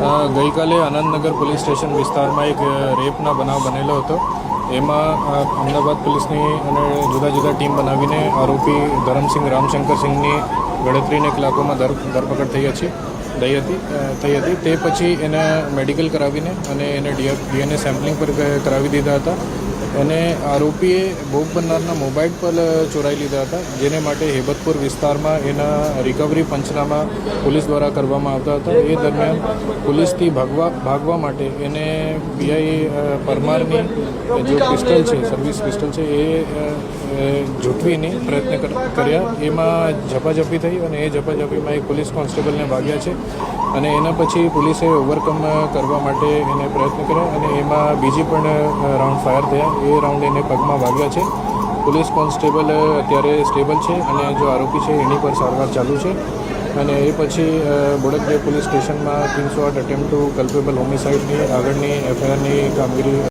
ગઈકાલે Anandnagar police station વિસ્તારમાં એક રેપના બનાવ બનેલો હતો. એમાં અમદાવાદ પોલીસની અને જુદા જુદા ટીમ બનાવીને આરોપી ધરમસિંહ રામશંકરસિંહની ગણતરીને કલાકોમાં ધરપકડ થઈ હતી. તે પછી એને મેડિકલ કરાવીને અને એને ડીએનએ સેમ્પલિંગ પર કરાવી દીધા હતા. અને આરોપીએ ભોગ બનનારના મોબાઈલ પર ચોરાઈ લીધા હતા, જેને માટે હેબતપુર વિસ્તારમાં એના રિકવરી પંચનામા પોલીસ દ્વારા કરવામાં આવતા હતા. એ દરમિયાન પોલીસથી ભાગવા માટે એને પીઆઈ પરમારની જે પિસ્ટલ છે, સર્વિસ પિસ્ટલ છે, એ ઝૂંટવીને પ્રયત્ન કર્યા. એમાં ઝપાઝપી થઈ અને એ ઝપાઝપીમાં એક પોલીસ કોન્સ્ટેબલને વાગ્યા છે. અને એના પછી પોલીસે ઓવરકમ કરવા માટે એને પ્રયત્ન કર્યા અને એમાં બીજી પણ રાઉન્ડ ફાયર થયા. એ રાઉન્ડ એને પગમાં વાગ્યા છે. પોલીસ કોન્સ્ટેબલ અત્યારે સ્ટેબલ છે અને જો આરોપી છે એની પર સારવાર ચાલુ છે. અને એ પછી બોડકદેવ પોલીસ સ્ટેશનમાં 308 અટેમ્પ્ટ ટુ કલ્પેબલ હોમિસાઇડની આગળની એફઆઈઆરની કામગીરી